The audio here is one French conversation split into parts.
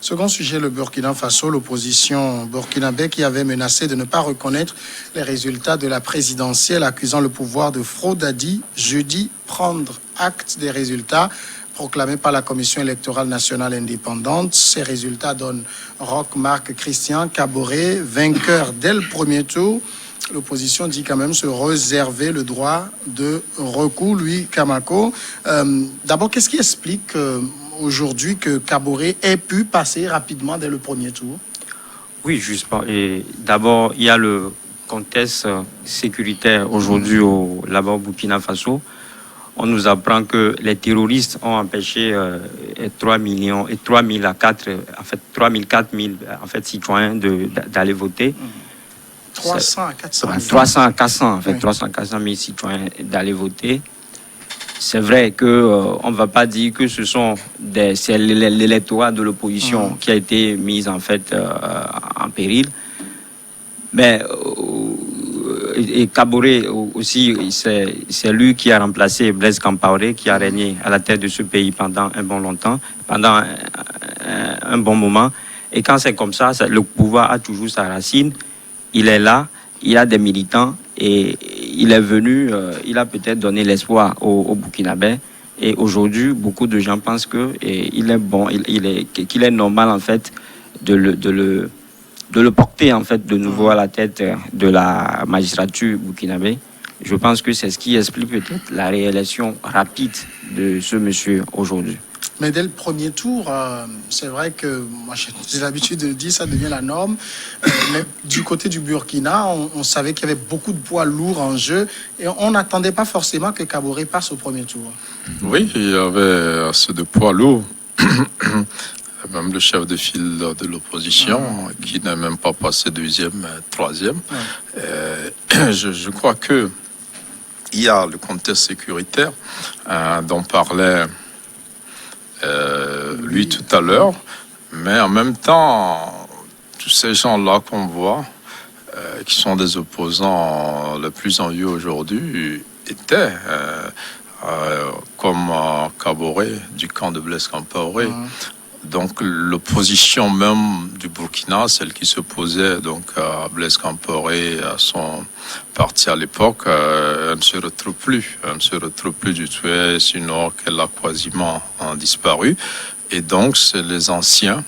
Second sujet, le Burkina Faso, l'opposition burkinabé qui avait menacé de ne pas reconnaître les résultats de la présidentielle, accusant le pouvoir de fraude, a dit jeudi prendre acte des résultats proclamés par la Commission électorale nationale indépendante. Ces résultats donnent Roch Marc Christian Kaboré vainqueur dès le premier tour. L'opposition dit quand même se réserver le droit de recours, lui, Kamako. D'abord, qu'est-ce qui explique aujourd'hui que Kaboré ait pu passer rapidement dès le premier tour? Oui, justement. Et d'abord, il y a le contexte sécuritaire aujourd'hui là-bas au Burkina Faso. On nous apprend que les terroristes ont empêché 3 millions et 3 000 à 4, en fait 3 000, 4 000 en fait, citoyens d'aller voter. 300 à 400 000. 300 à 400, en fait, Oui. 300 à 400 000 citoyens d'aller voter. C'est vrai qu'on ne va pas dire que c'est l'électorat de l'opposition qui a été mis en fait en péril. Mais et Kaboré aussi, c'est lui qui a remplacé Blaise Compaoré, qui a régné à la tête de ce pays pendant un bon moment. Et quand c'est comme ça, le pouvoir a toujours sa racine. Il est là, il y a des militants et il est venu, il a peut-être donné l'espoir aux Burkinabés. Et aujourd'hui, beaucoup de gens pensent qu'il est bon, qu'il est normal en fait de le porter en fait de nouveau à la tête de la magistrature burkinabé. Je pense que c'est ce qui explique peut-être la réélection rapide de ce monsieur aujourd'hui. Mais dès le premier tour, c'est vrai que moi j'ai l'habitude de le dire, ça devient la norme. Mais du côté du Burkina, on savait qu'il y avait beaucoup de poids lourds en jeu et on n'attendait pas forcément que Kaboré passe au premier tour. Oui, il y avait assez de poids lourds. Même le chef de file de l'opposition, qui n'a même pas passé deuxième, troisième. Je crois que il y a le contexte sécuritaire dont parlait lui tout à l'heure, mais en même temps, tous ces gens-là qu'on voit, qui sont des opposants les plus en vue aujourd'hui, étaient comme Kaboré du camp de Blaise Compaoré. Donc l'opposition même du Burkina, celle qui s'opposait donc à Blaise Compaoré, à son parti à l'époque, elle ne se retrouve plus. Elle ne se retrouve plus du tout, sinon qu'elle a quasiment disparu. Et donc c'est les anciens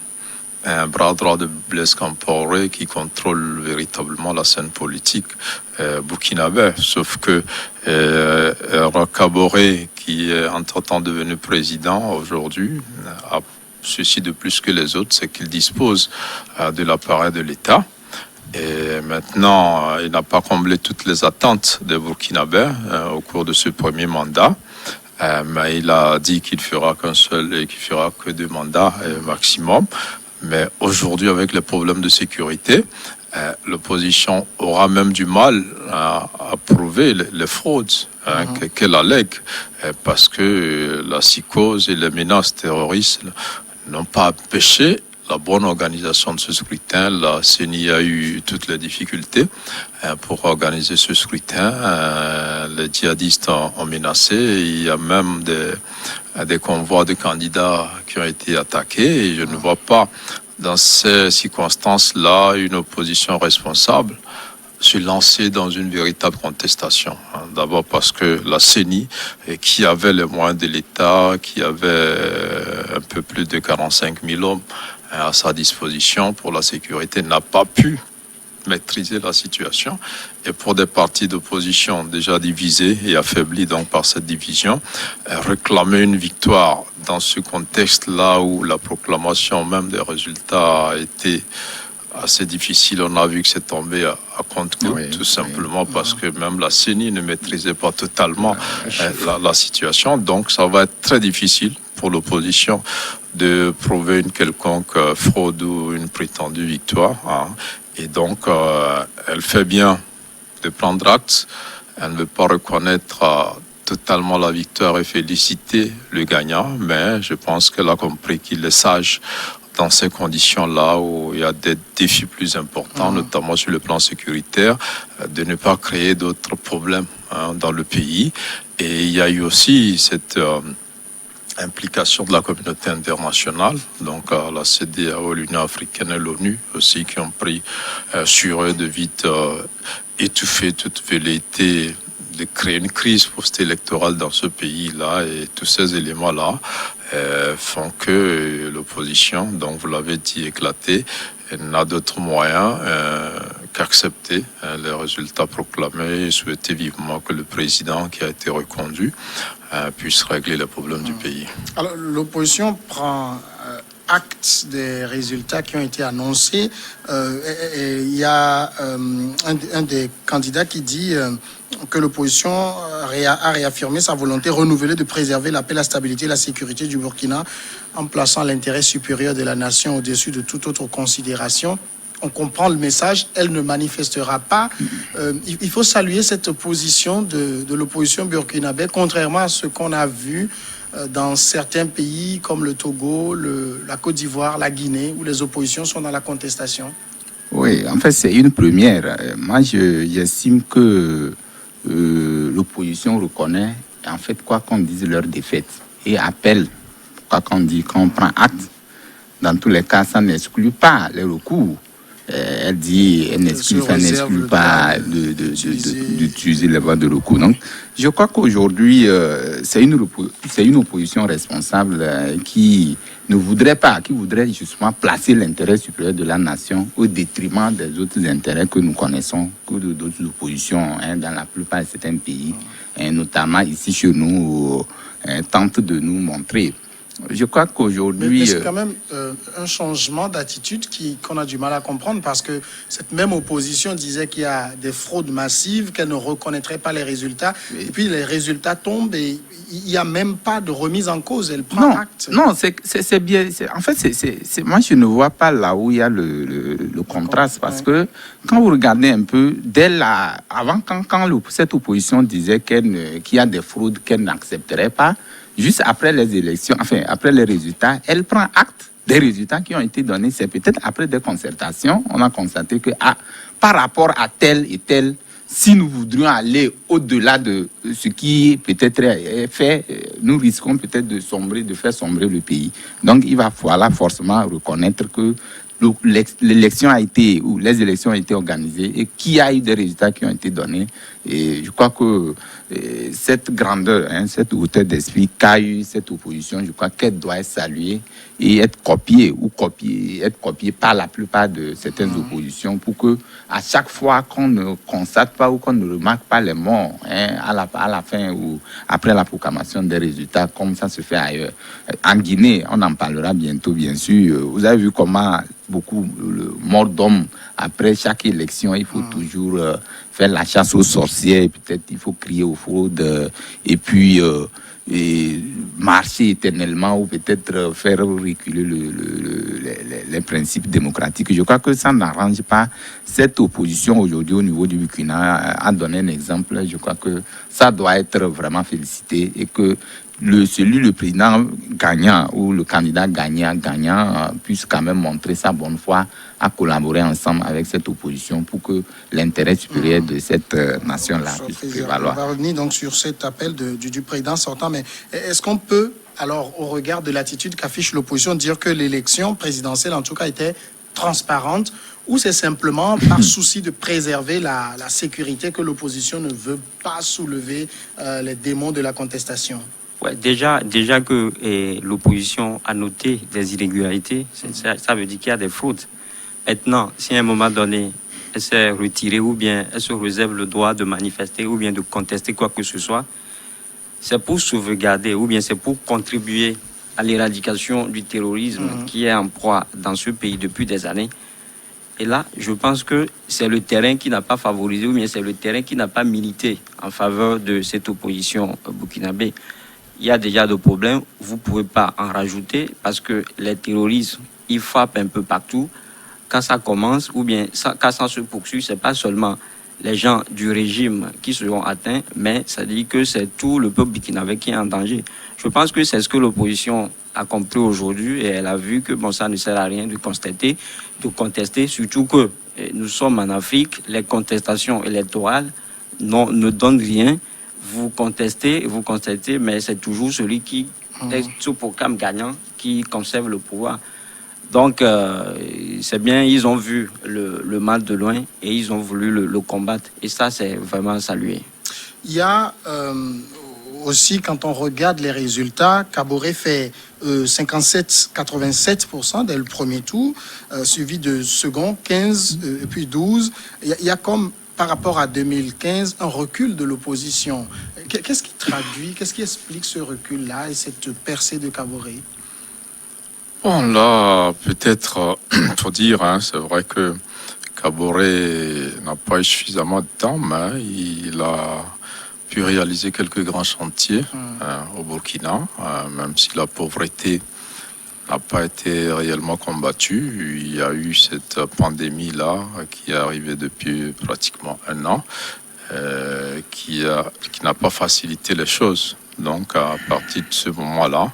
bras droit de Blaise Compaoré qui contrôlent véritablement la scène politique burkinabé. Sauf que Roch Kaboré, qui est entre-temps devenu président aujourd'hui, a ceci de plus que les autres, c'est qu'il dispose de l'appareil de l'État. Et maintenant, il n'a pas comblé toutes les attentes des Burkinabés au cours de ce premier mandat. Mais il a dit qu'il fera qu'un seul et qu'il fera que 2 mandats maximum. Mais aujourd'hui, avec les problèmes de sécurité, l'opposition aura même du mal à prouver les fraudes qu'elle allègue, parce que la psychose et les menaces terroristes n'ont pas empêché la bonne organisation de ce scrutin. La CENI a eu toutes les difficultés pour organiser ce scrutin. Les djihadistes ont menacé. Il y a même des convois de candidats qui ont été attaqués. Et je ne vois pas dans ces circonstances-là une opposition responsable se lancer dans une véritable contestation. D'abord parce que la CENI, qui avait les moyens de l'État, qui avait un peu plus de 45 000 hommes à sa disposition pour la sécurité, n'a pas pu maîtriser la situation. Et pour des partis d'opposition déjà divisés et affaiblis donc par cette division, réclamer une victoire dans ce contexte-là où la proclamation même des résultats a été assez difficile. On a vu que c'est tombé à compte-gouttes, tout simplement parce que même la CENI ne maîtrisait pas totalement la situation. Donc ça va être très difficile pour l'opposition de prouver une quelconque fraude ou une prétendue victoire. Et donc elle fait bien de prendre acte. Elle ne veut pas reconnaître totalement la victoire et féliciter le gagnant, mais je pense qu'elle a compris qu'il est sage dans ces conditions-là où il y a des défis plus importants, notamment sur le plan sécuritaire, de ne pas créer d'autres problèmes dans le pays. Et il y a eu aussi cette implication de la communauté internationale, donc la CEDEAO, l'Union africaine et l'ONU aussi, qui ont pris sur eux de vite étouffer toute velléité de créer une crise post-électorale dans ce pays-là, et tous ces éléments-là font que l'opposition, donc vous l'avez dit, éclatée, n'a d'autre moyen qu'accepter les résultats proclamés et souhaiter vivement que le président qui a été reconduit puisse régler les problèmes du pays. Alors, l'opposition prend acte des résultats qui ont été annoncés. Il y a un des candidats qui dit que l'opposition a réaffirmé sa volonté renouvelée de préserver la paix, la stabilité et la sécurité du Burkina en plaçant l'intérêt supérieur de la nation au-dessus de toute autre considération. On comprend le message, elle ne manifestera pas. Il faut saluer cette position de l'opposition burkinabé, contrairement à ce qu'on a vu dans certains pays comme le Togo, la Côte d'Ivoire, la Guinée, où les oppositions sont dans la contestation. Oui, en fait, c'est une première. Moi, j'estime que l'opposition reconnaît, en fait, quoi qu'on dise, leur défaite et appelle, quoi qu'on dit, qu'on prend acte. Dans tous les cas, ça n'exclut pas les recours. Elle dit, elle n'exclut pas d'utiliser les voies de recours. Donc, je crois qu'aujourd'hui, c'est une opposition responsable qui ne voudrait pas, qui voudrait justement placer l'intérêt supérieur de la nation au détriment des autres intérêts que nous connaissons, que d'autres oppositions dans la plupart de certains pays, notamment ici chez nous, tentent de nous montrer. Je crois qu'aujourd'hui... Mais c'est quand même un changement d'attitude qu'on a du mal à comprendre, parce que cette même opposition disait qu'il y a des fraudes massives, qu'elle ne reconnaîtrait pas les résultats, oui. Et puis les résultats tombent et il n'y a même pas de remise en cause, elle prend acte. Non, c'est bien. En fait, moi je ne vois pas là où il y a le contraste, parce que quand vous regardez un peu, avant quand cette opposition disait qu'il y a des fraudes qu'elle n'accepterait pas, juste après les élections, enfin après les résultats, elle prend acte des résultats qui ont été donnés. C'est peut-être après des concertations, on a constaté que par rapport à tel et tel, si nous voudrions aller au-delà de ce qui peut-être est fait, nous risquons peut-être de faire sombrer le pays. Donc il va falloir forcément reconnaître que l'élection a été, ou les élections ont été organisées et qu'il y a eu des résultats qui ont été donnés. Et je crois que cette grandeur, cette hauteur d'esprit qu'a eu cette opposition, je crois qu'elle doit être saluée et être copiée par la plupart de certaines oppositions, pour que à chaque fois qu'on ne constate pas ou qu'on ne remarque pas les morts à la fin ou après la proclamation des résultats, comme ça se fait ailleurs. En Guinée, on en parlera bientôt, bien sûr. Vous avez vu comment beaucoup le mort d'hommes après chaque élection, il faut toujours faire la chasse aux sorciers, peut-être il faut crier aux fraudes, et puis marcher éternellement, ou peut-être faire reculer les principes démocratiques. Je crois que ça n'arrange pas cette opposition aujourd'hui au niveau du Burkina. À donner un exemple, je crois que ça doit être vraiment félicité, et que le président gagnant ou le candidat gagnant puisse quand même montrer sa bonne foi à collaborer ensemble avec cette opposition pour que l'intérêt supérieur de cette nation-là puisse prévaloir. On va revenir donc sur cet appel du président sortant, mais est-ce qu'on peut, alors au regard de l'attitude qu'affiche l'opposition, dire que l'élection présidentielle en tout cas était transparente, ou c'est simplement par souci de préserver la sécurité que l'opposition ne veut pas soulever les démons de la contestation? Ouais, déjà que l'opposition a noté des irrégularités, ça veut dire qu'il y a des fraudes. Maintenant, si à un moment donné, elle s'est retirée, ou bien elle se réserve le droit de manifester ou bien de contester quoi que ce soit, c'est pour sauvegarder ou bien c'est pour contribuer à l'éradication du terrorisme qui est en proie dans ce pays depuis des années. Et là, je pense que c'est le terrain qui n'a pas favorisé, ou bien c'est le terrain qui n'a pas milité en faveur de cette opposition burkinabé. Il y a déjà des problèmes, vous ne pouvez pas en rajouter, parce que les terroristes, ils frappent un peu partout. Quand ça commence, ou bien quand ça se poursuit, ce n'est pas seulement les gens du régime qui seront atteints, mais ça dit que c'est tout le peuple burkinabé qui est en danger. Je pense que c'est ce que l'opposition a compris aujourd'hui, et elle a vu que bon, ça ne sert à rien de contester, surtout que nous sommes en Afrique, les contestations électorales ne donnent rien. Vous contestez, mais c'est toujours celui qui des sous-programmes gagnants qui conservent le pouvoir. Donc, c'est bien, ils ont vu le mal de loin et ils ont voulu le combattre. Et ça, c'est vraiment salué. Il y a aussi, quand on regarde les résultats, Kaboré fait 57-87% dès le premier tour, suivi de second, 15 et puis 12. Il y a comme, par rapport à 2015, un recul de l'opposition. Qu'est-ce qui traduit, qu'est-ce qui explique ce recul-là et cette percée de Kaboré? Bon, là, peut-être, pour dire, c'est vrai que Kaboré n'a pas eu suffisamment de temps, mais il a pu réaliser quelques grands chantiers au Burkina, même si la pauvreté n'a pas été réellement combattue. Il y a eu cette pandémie-là qui est arrivée depuis pratiquement un an, qui n'a pas facilité les choses. Donc, à partir de ce moment-là,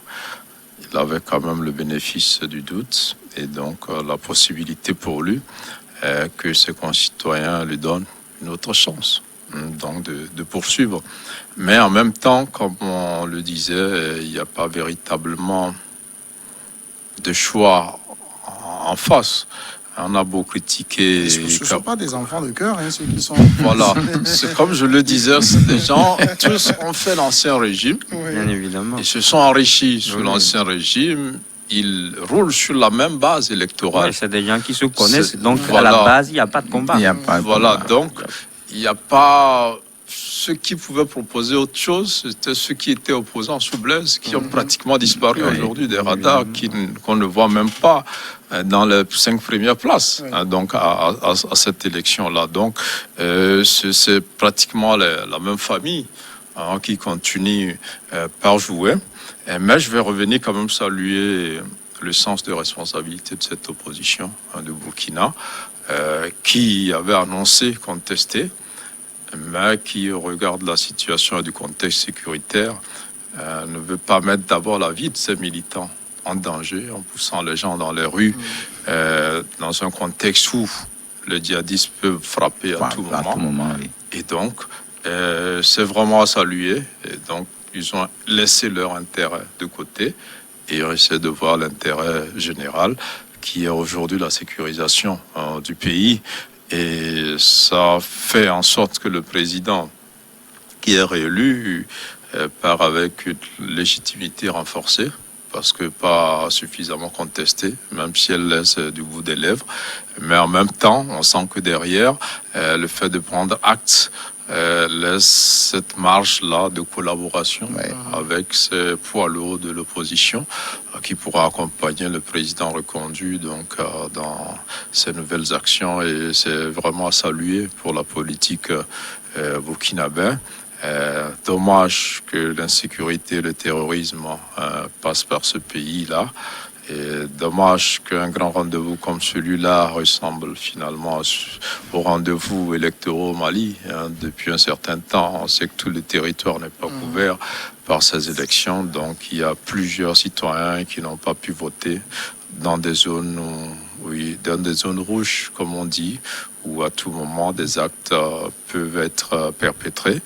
il avait quand même le bénéfice du doute et donc la possibilité pour lui que ses concitoyens lui donnent une autre chance, donc de poursuivre. Mais en même temps, comme on le disait, il n'y a pas véritablement de choix en face. On a beau critiquer... Ce ne sont pas des enfants de cœur, ceux qui sont... Voilà, c'est comme je le disais, c'est des gens, tous ont fait l'ancien régime. Oui. Bien évidemment. Ils se sont enrichis sous l'ancien régime. Ils roulent sur la même base électorale. Ouais, c'est des gens qui se connaissent. Donc, voilà. à la base, il n'y a pas de combat. Il n'y a pas de Voilà, combat. donc, il n'y a pas... Ceux qui pouvaient proposer autre chose, c'était ceux qui étaient opposants sous Blaise, qui ont pratiquement disparu aujourd'hui des radars, qu'on ne voit même pas dans les 5 premières places, donc à cette élection-là. Donc, c'est pratiquement la même famille qui continue par jouer. Mais je vais revenir quand même saluer le sens de responsabilité de cette opposition de Burkina, qui avait annoncé contester, mais qui regarde la situation et du contexte sécuritaire, ne veut pas mettre d'abord la vie de ses militants en danger, en poussant les gens dans les rues, dans un contexte où les djihadistes peuvent frapper à tout moment. Oui. Et donc, c'est vraiment à saluer. Et donc, ils ont laissé leur intérêt de côté et ils essaient de voir l'intérêt général, qui est aujourd'hui la sécurisation du pays. Et ça fait en sorte que le président qui est réélu part avec une légitimité renforcée, parce que pas suffisamment contestée, même si elle laisse du bout des lèvres. Mais en même temps, on sent que derrière, le fait de prendre acte laisse cette marge-là de collaboration avec ces poids lourds de l'opposition qui pourra accompagner le président reconduit donc, dans ces nouvelles actions. Et c'est vraiment à saluer pour la politique burkinabé. Dommage que l'insécurité et le terrorisme passent par ce pays-là. Et dommage qu'un grand rendez-vous comme celui-là ressemble finalement au rendez-vous électoraux au Mali. Depuis un certain temps, on sait que tout le territoire n'est pas couvert par ces élections. Donc il y a plusieurs citoyens qui n'ont pas pu voter dans des zones, dans des zones rouges, comme on dit, où à tout moment des actes peuvent être perpétrés.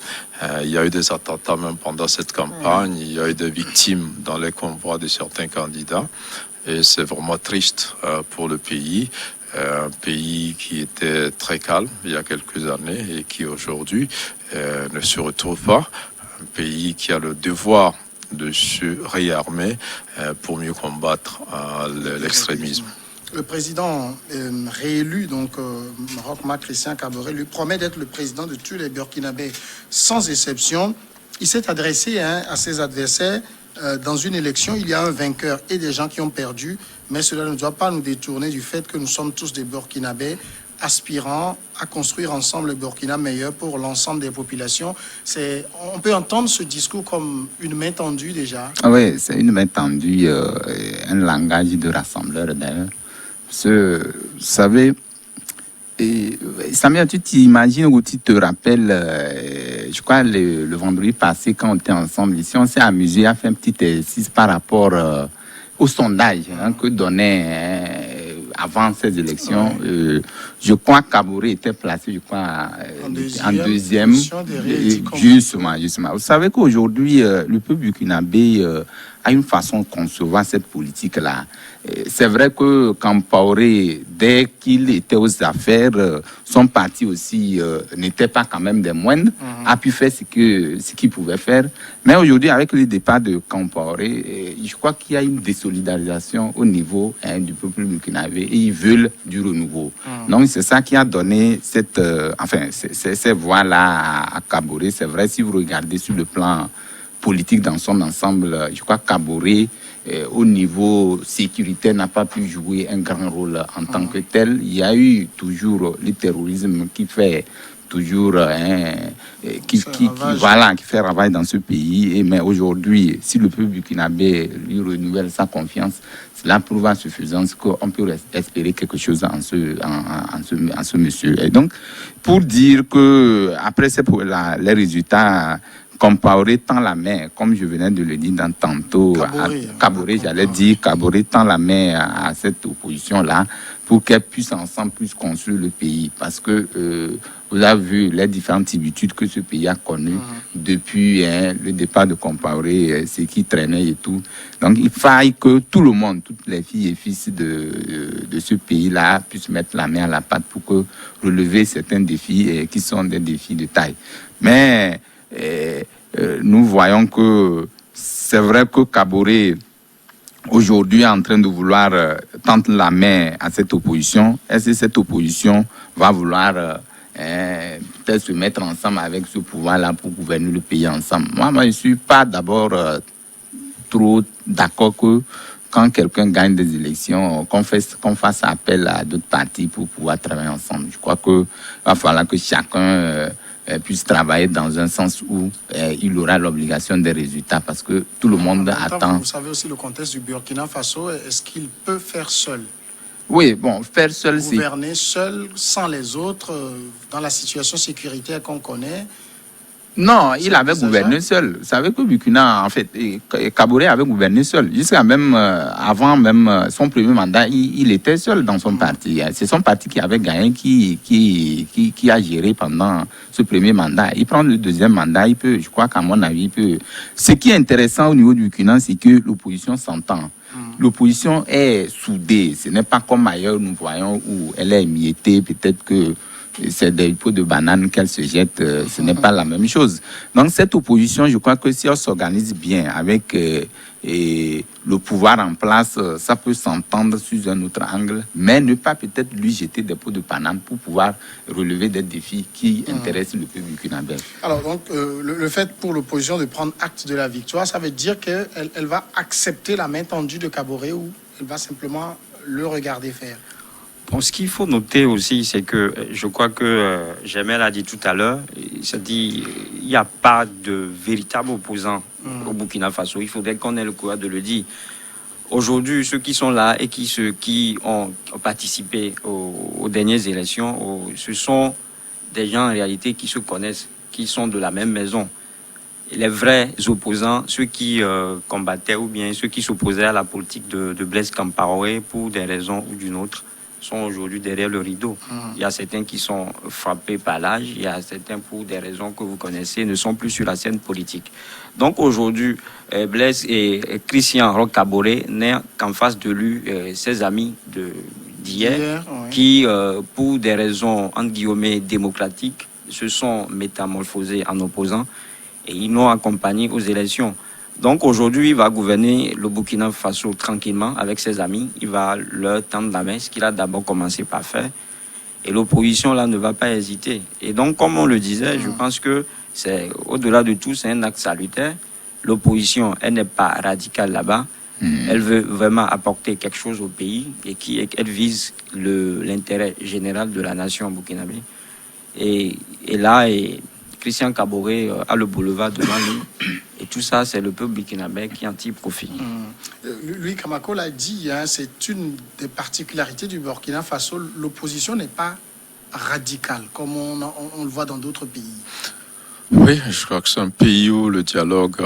Il y a eu des attentats même pendant cette campagne. Il y a eu des victimes dans les convois de certains candidats. Et c'est vraiment triste pour le pays. Un pays qui était très calme il y a quelques années et qui aujourd'hui ne se retrouve pas. Un pays qui a le devoir de se réarmer pour mieux combattre l'extrémisme. Le président réélu, donc Roch-Marc Christian Kaboré, lui promet d'être le président de tous les Burkinabés sans exception. Il s'est adressé à ses adversaires. Dans une élection, il y a un vainqueur et des gens qui ont perdu, mais cela ne doit pas nous détourner du fait que nous sommes tous des Burkinabés aspirant à construire ensemble le Burkina meilleur pour l'ensemble des populations. On peut entendre ce discours comme une main tendue déjà. Oui, c'est une main tendue, un langage de rassembleur d'ailleurs. Vous savez, Samuel, tu t'imagines ou tu te rappelles, je crois le vendredi passé quand on était ensemble ici, on s'est amusé à faire un petit exercice par rapport au sondage que donnait avant ces élections. Je crois que Kaboré était placé, je crois, en deuxième. Justement. Vous savez qu'aujourd'hui, le peuple burkinabé a une façon de concevoir cette politique-là. C'est vrai que Compaoré, dès qu'il était aux affaires, son parti aussi n'était pas quand même des moindres, a pu faire ce qu'il pouvait faire. Mais aujourd'hui, avec le départ de Compaoré, je crois qu'il y a une désolidarisation au niveau du peuple burkinabé et ils veulent du renouveau. Donc c'est ça qui a donné ces voix-là à Kaboré. C'est vrai, si vous regardez sur le plan politique dans son ensemble, je crois que Kaboré, au niveau sécuritaire, n'a pas pu jouer un grand rôle en tant que tel. Il y a eu toujours le terrorisme qui fait toujours qui fait ravage dans ce pays. Mais aujourd'hui, si le peuple burkinabé lui renouvelle sa confiance, cela prouve à suffisance qu'on peut espérer quelque chose en ce monsieur. Et donc, pour dire que après les résultats, Compaoré tend la main, comme je venais de le dire tantôt, Kaboré, j'allais dire, Kaboré tend la main à cette opposition-là pour qu'elle puisse ensemble construire le pays. Parce que vous avez vu les différentes habitudes que ce pays a connues depuis le départ de Compaoré, ce qui traînait et tout. Donc il faille que tout le monde, toutes les filles et fils de ce pays-là puissent mettre la main à la pâte pour relever certains défis qui sont des défis de taille. Mais nous voyons que c'est vrai que Kaboré aujourd'hui est en train de vouloir tendre la main à cette opposition. Est-ce que cette opposition va vouloir peut-être se mettre ensemble avec ce pouvoir-là pour gouverner le pays ensemble? Moi, je ne suis pas d'abord trop d'accord que quand quelqu'un gagne des élections, qu'on fasse appel à d'autres partis pour pouvoir travailler ensemble. Je crois qu'il va falloir que chacun puisse travailler dans un sens où il aura l'obligation des résultats parce que tout le monde attend. Vous savez aussi le contexte du Burkina Faso. Est-ce qu'il peut faire seul? Oui, bon, faire seul, c'est... Gouverner seul, sans les autres, dans la situation sécuritaire qu'on connaît? Non, il avait gouverné seul. Vous savez que Burkina, en fait, Kaboré avait gouverné seul. Jusqu'à même, avant même son premier mandat, il était seul dans son parti. C'est son parti qui avait gagné, qui a géré pendant ce premier mandat. Il prend le deuxième mandat, il peut, je crois qu'à mon avis, il peut. Ce qui est intéressant au niveau du Burkina, c'est que l'opposition s'entend. L'opposition est soudée. Ce n'est pas comme ailleurs, nous voyons, où elle est émiettée. Peut-être que c'est des pots de banane qu'elle se jette, ce n'est pas la même chose. Donc cette opposition, je crois que si on s'organise bien avec le pouvoir en place, ça peut s'entendre sous un autre angle, mais ne pas peut-être lui jeter des pots de banane pour pouvoir relever des défis qui intéressent le peuple burkinabé. Alors donc, le fait pour l'opposition de prendre acte de la victoire, ça veut dire qu'elle va accepter la main tendue de Kaboré ou elle va simplement le regarder faire? Bon, ce qu'il faut noter aussi, c'est que je crois que Jamel a dit tout à l'heure, c'est-à-dire il n'y a pas de véritable opposant au Burkina Faso. Il faudrait qu'on ait le courage de le dire. Aujourd'hui, ceux qui sont là et qui ont participé aux dernières élections, ce sont des gens en réalité qui se connaissent, qui sont de la même maison. Et les vrais opposants, ceux qui combattaient ou bien ceux qui s'opposaient à la politique de Blaise Compaoré pour des raisons ou d'une autre, sont aujourd'hui derrière le rideau. Il y a certains qui sont frappés par l'âge, il y a certains pour des raisons que vous connaissez, ne sont plus sur la scène politique. Donc aujourd'hui, Blaise et Christian Roch Kaboré n'est qu'en face de lui ses amis d'hier, qui, pour des raisons entre guillemets démocratiques, se sont métamorphosés en opposants et ils l'ont accompagné aux élections. Donc aujourd'hui, il va gouverner le Burkina Faso tranquillement avec ses amis. Il va leur tendre la main, ce qu'il a d'abord commencé par faire. Et l'opposition, là, ne va pas hésiter. Et donc, comme on le disait, je pense que c'est, au-delà de tout, c'est un acte salutaire. L'opposition, elle n'est pas radicale là-bas. Elle veut vraiment apporter quelque chose au pays et elle vise l'intérêt général de la nation burkinabé. Et là, Christian Kaboré a le boulevard devant lui. Et tout ça, c'est le peuple burkinabé qui en tire profit. Lui, Kamako l'a dit, c'est une des particularités du Burkina Faso. L'opposition n'est pas radicale, comme on le voit dans d'autres pays. Oui, je crois que c'est un pays où le dialogue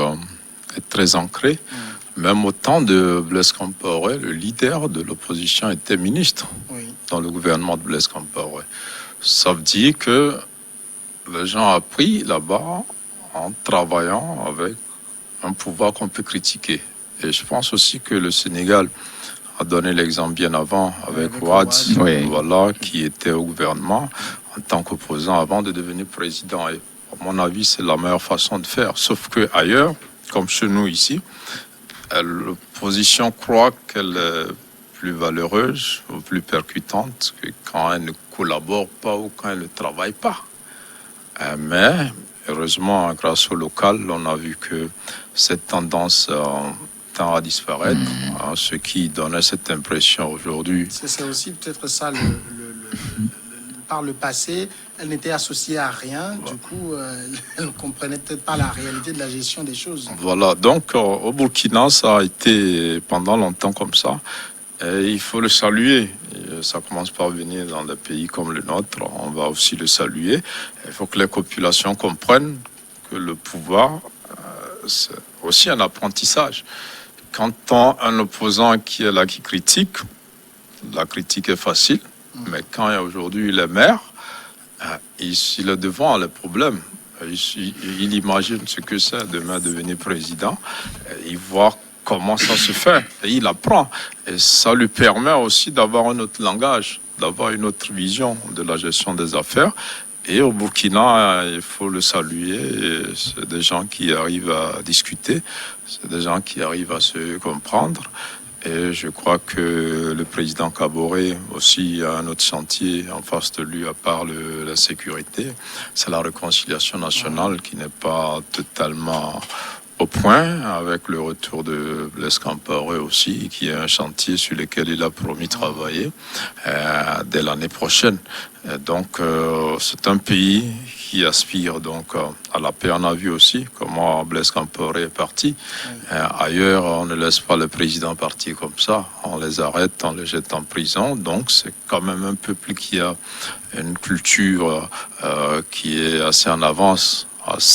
est très ancré. Même au temps de Blaise Compaoré, le leader de l'opposition était ministre dans le gouvernement de Blaise Compaoré. Ça veut dire que les gens ont appris là-bas en travaillant avec un pouvoir qu'on peut critiquer. Et je pense aussi que le Sénégal a donné l'exemple bien avant avec Wade, oui. voilà, qui était au gouvernement en tant qu'opposant avant de devenir président. Et à mon avis, c'est la meilleure façon de faire. Sauf que ailleurs, comme chez nous ici, l'opposition croit qu'elle est plus valeureuse ou plus percutante que quand elle ne collabore pas ou quand elle ne travaille pas. Mais heureusement, grâce au local, on a vu que cette tendance tend à disparaître, ce qui donnait cette impression aujourd'hui. C'est aussi peut-être ça, par le passé, elle n'était associée à rien, du coup, elle ne comprenait peut-être pas la réalité de la gestion des choses. Voilà, donc au Burkina, ça a été pendant longtemps comme ça. Et il faut le saluer. Et ça commence par venir dans des pays comme le nôtre. On va aussi le saluer. Il faut que les populations comprennent que le pouvoir, c'est aussi un apprentissage. Quand on a un opposant qui est là, qui critique, la critique est facile. Mais quand aujourd'hui il est maire, il est devant les problèmes. Il imagine ce que c'est demain devenir président. Il voit comment ça se fait et il apprend. Et ça lui permet aussi d'avoir un autre langage, d'avoir une autre vision de la gestion des affaires. Et au Burkina, il faut le saluer. C'est des gens qui arrivent à discuter, c'est des gens qui arrivent à se comprendre. Et je crois que le président Kaboré aussi a un autre chantier en face de lui, à part la sécurité. C'est la réconciliation nationale qui n'est pas totalement au point, avec le retour de Blaise Compaoré aussi, qui est un chantier sur lequel il a promis de travailler dès l'année prochaine. Et donc, c'est un pays qui aspire donc à la paix. On a vu aussi comment Blaise Compaoré est parti. Ailleurs, on ne laisse pas le président partir comme ça. On les arrête, on les jette en prison. Donc, c'est quand même un peuple qui a une culture qui est assez en avance.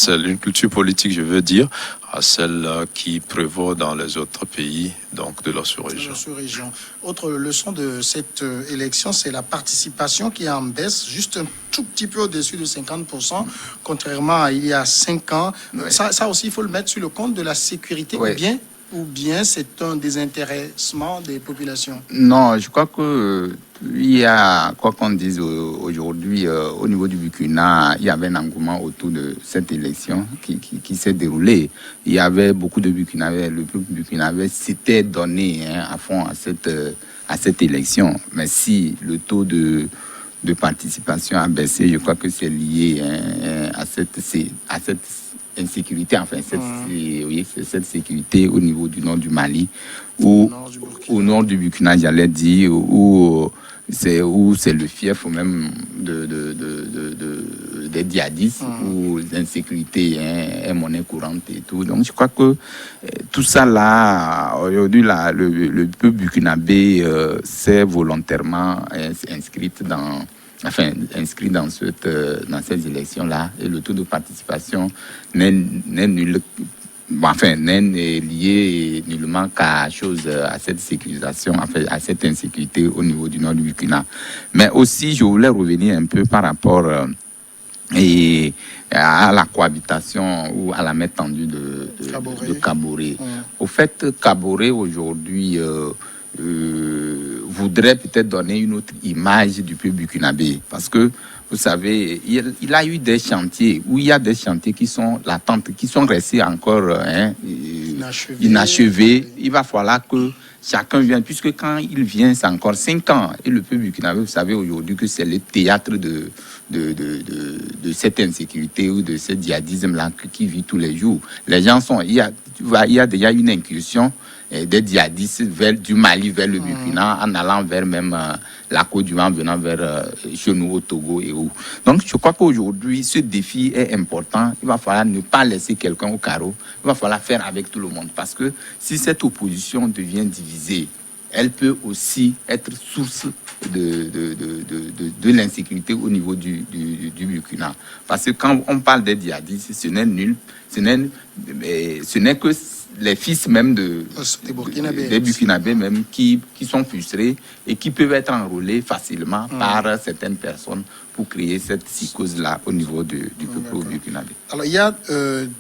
Une culture politique, je veux dire, à celle qui prévaut dans les autres pays donc de la sous-région. Autre leçon de cette élection, c'est la participation qui est en baisse, juste un tout petit peu au-dessus de 50%, contrairement à il y a 5 ans. Ouais. Ça aussi, il faut le mettre sur le compte de la sécurité, Ouais. ou bien c'est un désintéressement des populations. Non, je crois que il y a, quoi qu'on dise aujourd'hui, au niveau du Burkina, il y avait un engouement autour de cette élection qui s'est déroulée. Il y avait beaucoup de Burkinabés, le peuple burkinabé s'était donné à fond à cette élection. Mais si le taux de participation a baissé, je crois que c'est lié à cette insécurité, enfin cette sécurité au niveau du nord du Mali, ou au nord du Burkina, j'allais dire, où c'est le fief même des djihadistes, où l'insécurité est monnaie courante et tout. Donc je crois que tout ça là, aujourd'hui le peuple burkinabé s'est volontairement inscrit dans ces élections-là, et le taux de participation n'est lié nullement à cette sécurisation, à cette insécurité au niveau du nord du Burkina. Mais aussi, je voulais revenir un peu par rapport à la cohabitation ou à la main tendue de Kaboré. Au fait, Kaboré aujourd'hui voudrait peut-être donner une autre image du peuple burkinabé, parce que vous savez, il a eu des chantiers où il y a des chantiers qui sont latentes, qui sont restés encore inachevés. Il va falloir que chacun vienne, puisque quand il vient, c'est encore 5 ans. Et le peuple burkinabé, vous savez aujourd'hui que c'est le théâtre de cette insécurité ou de ce djihadisme-là qui vit tous les jours. Les gens il y a déjà une incursion des djihadistes du Mali vers le Burkina, en allant vers même la Côte d'Ivoire, en venant vers chez nous au Togo et où. Donc je crois qu'aujourd'hui, ce défi est important. Il va falloir ne pas laisser quelqu'un au carreau. Il va falloir faire avec tout le monde. Parce que si cette opposition devient divisée, elle peut aussi être source de l'insécurité au niveau du Burkina. Parce que quand on parle des djihadistes, ce n'est que les fils même des Burkinabés même qui sont frustrés et qui peuvent être enrôlés facilement par certaines personnes pour créer cette psychose-là au niveau du peuple burkinabé. Alors, il y a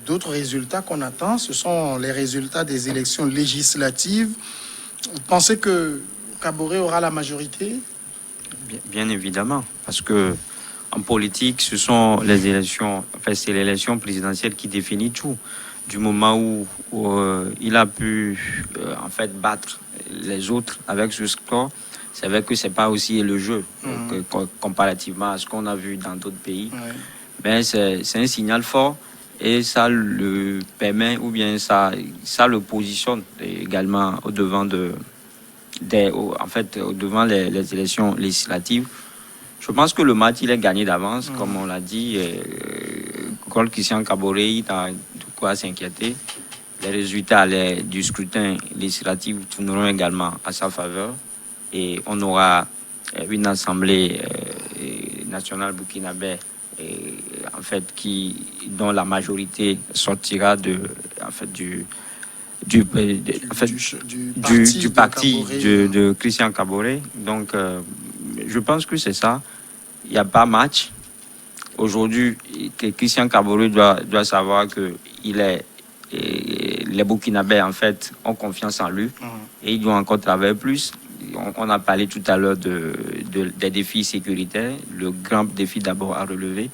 d'autres résultats qu'on attend. Ce sont les résultats des élections législatives. Vous pensez que Kaboré aura la majorité? Bien évidemment, parce que en politique, ce sont les élections, enfin, c'est l'élection présidentielle qui définit tout. Du moment où il a pu en fait battre les autres avec ce score, c'est vrai que c'est pas aussi le jeu comparativement à ce qu'on a vu dans d'autres pays. Mais c'est un signal fort et ça le permet, ou bien ça le positionne également au devant devant les élections législatives. Je pense que le match, il est gagné d'avance, comme on l'a dit. Christian Kaboré, il a de quoi s'inquiéter. Les résultats du scrutin législatif tourneront également à sa faveur. Et on aura une assemblée nationale burkinabé en fait, dont la majorité sortira du parti de Christian Kaboré. Donc, je pense que c'est ça. Il n'y a pas match. Aujourd'hui, Christian Kaboré doit savoir que les Burkinabés, en fait, ont confiance en lui et ils doivent encore travailler plus. On a parlé tout à l'heure des défis sécuritaires, le grand défi d'abord à relever,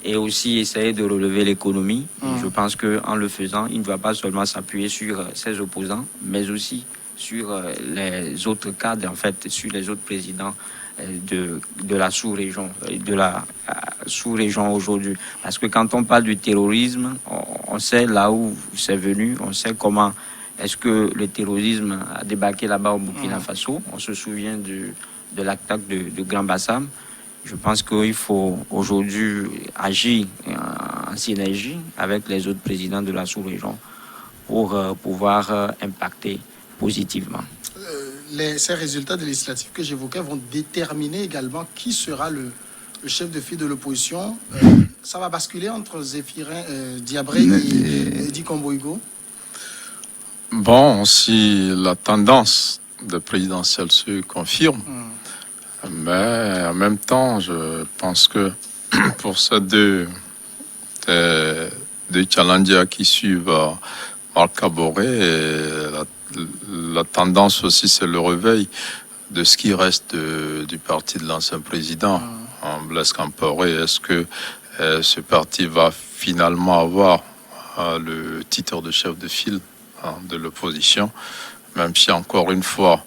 et aussi essayer de relever l'économie. Je pense qu'en le faisant, il ne doit pas seulement s'appuyer sur ses opposants, mais aussi sur les autres cadres, en fait, sur les autres présidents de la sous-région, aujourd'hui. Parce que quand on parle du terrorisme, on sait là où c'est venu, on sait comment est-ce que le terrorisme a débarqué là-bas au Burkina Faso. On se souvient de l'attaque de Grand Bassam. Je pense qu'il faut aujourd'hui agir en synergie avec les autres présidents de la sous-région pour pouvoir impacter positivement. Ces résultats des législatives que j'évoquais vont déterminer également qui sera le chef de file de l'opposition. Ça va basculer entre Zéphirin Diabré et Di Kombo-Igo. Bon, si la tendance de présidentielle se confirme, mais en même temps, je pense que pour ces deux challengers qui suivent Marc Kaboré, la tendance aussi, c'est le réveil de ce qui reste du parti de l'ancien président, Blaise Compaoré. Est-ce que ce parti va finalement avoir le titre de chef de file de l'opposition, même si encore une fois,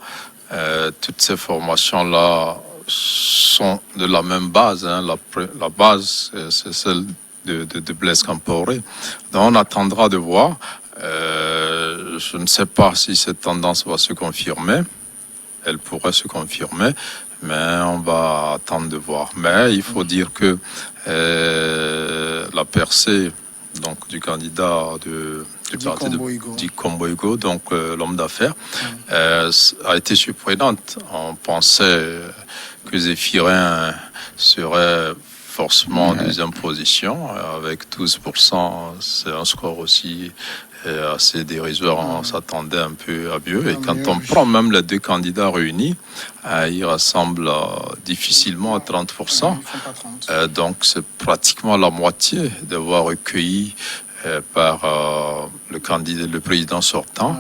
toutes ces formations-là sont de la même base. La base, c'est celle de Blaise Compaoré. Donc on attendra de voir. Je ne sais pas si cette tendance va se confirmer. Elle pourrait se confirmer, mais on va attendre de voir. Mais il faut dire que la percée donc, du candidat du parti de Di Kombo-Igo, donc l'homme d'affaires, a été surprenante. On pensait que Zéphirin serait forcément en deuxième position, avec 12%, c'est un score aussi assez dérisoire. On s'attendait un peu à mieux. Et quand on prend même les deux candidats réunis, ils ressemblent difficilement à 30%. Donc c'est pratiquement la moitié d'avoir recueilli par le président sortant.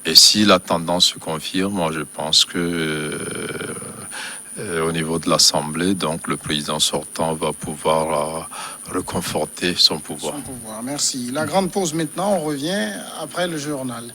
Et si la tendance se confirme, moi je pense que au niveau de l'Assemblée, donc le président sortant va pouvoir reconforter son pouvoir. Merci. La grande pause maintenant, on revient après le journal.